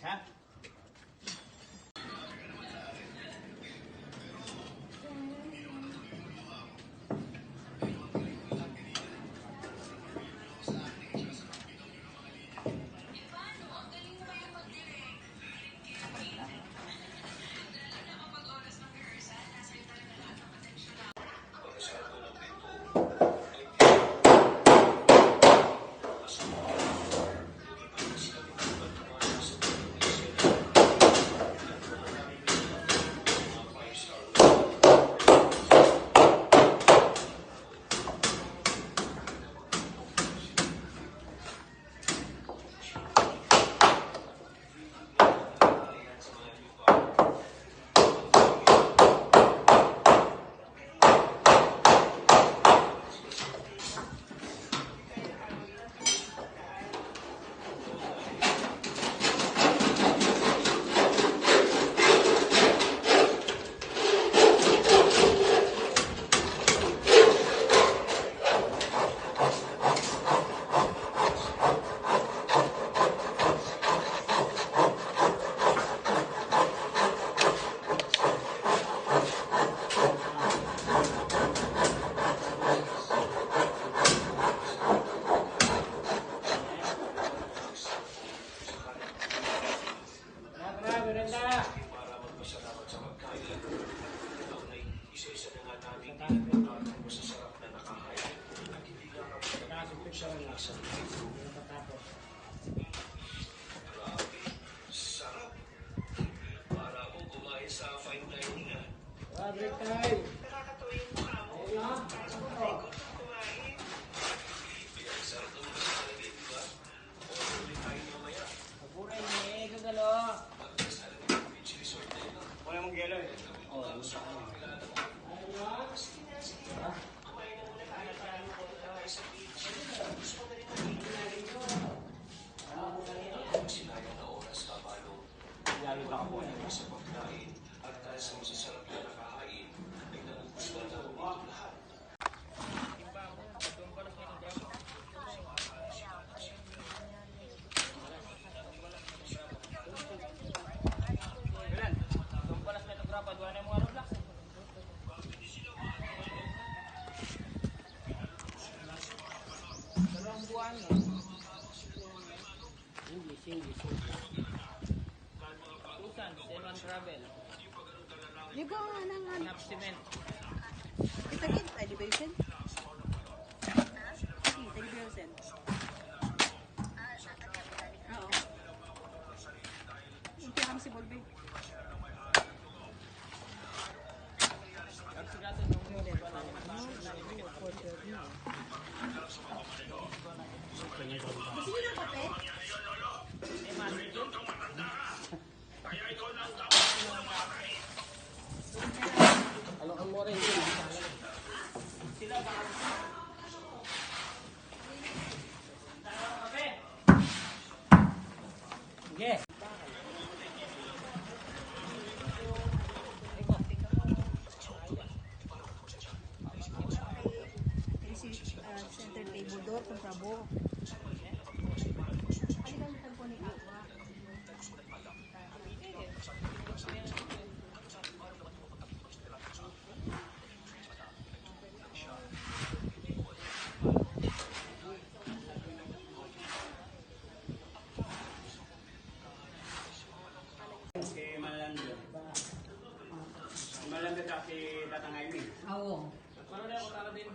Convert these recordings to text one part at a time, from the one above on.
ha? Break time. Di ba nga nang Half cement. kita kita di ba yun? Kita di ba yun? Oo. Hindi kami si Bolbe. Gusto niyo ng kape? Ang mura yung sila baka sige. This is center table door kung prabo. Ano lang tempo ni Awa? Malambot kasi tatangay mo. Oo.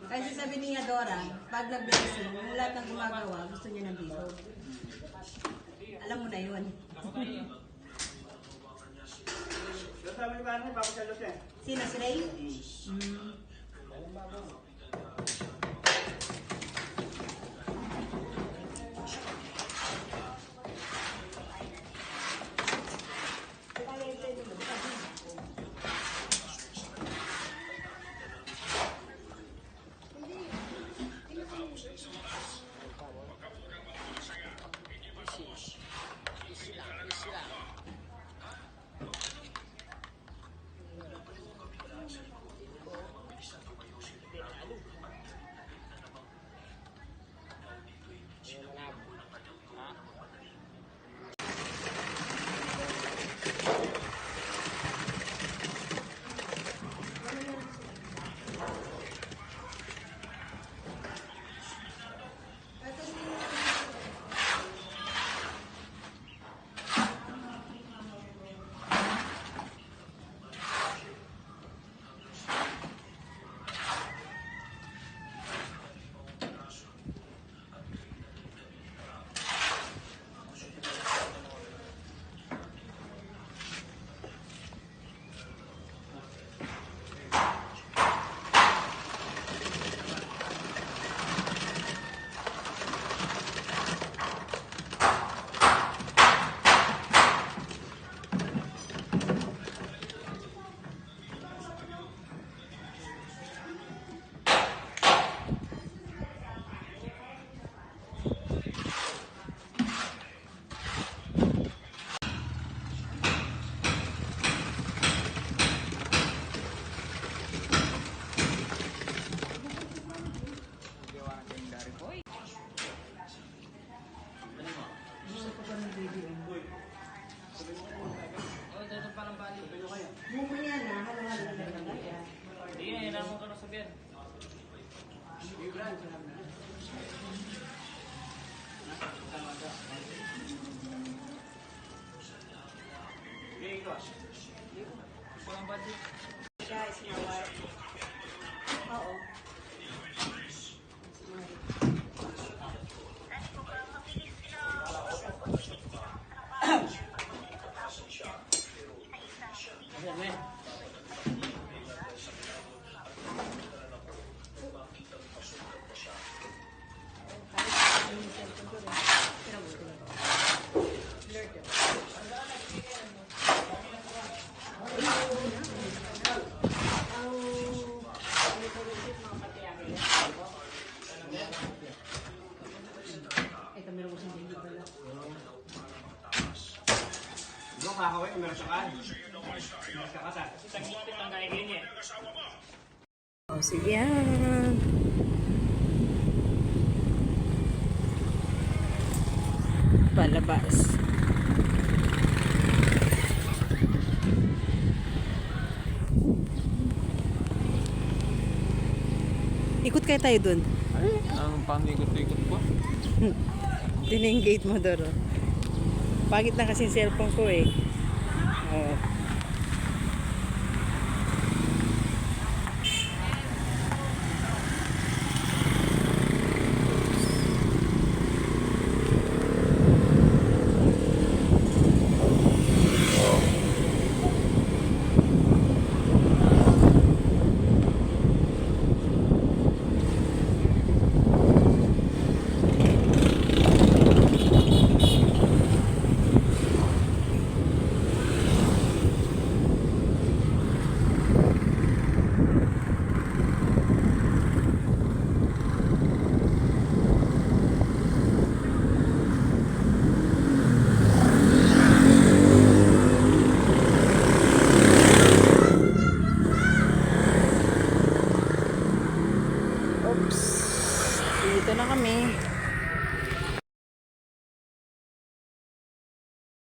Kasi sabi niya Dora, pag nag-blessing, yung lahat ng gumagawa, gusto niya nandito. Alam mo na yun. Sabi ni Barney, bago sa los eh. Sino si Ray? Siya, sinawar. Oo. Ayan, eh. Ito, meron ko siyang hindi pala. Doon kakawin, meron siya kan. Meron siya kasa. Kasi tag-ipit ang kaigin niya. O, sige yan. Palabas. Ikot kaya tayo dun. Ay, ang pang-ikot-ikot ko. Tineng-gate mo, Doro. Pagit na kasi yung cellphone ko eh. Oo. Oops. Dito na kami.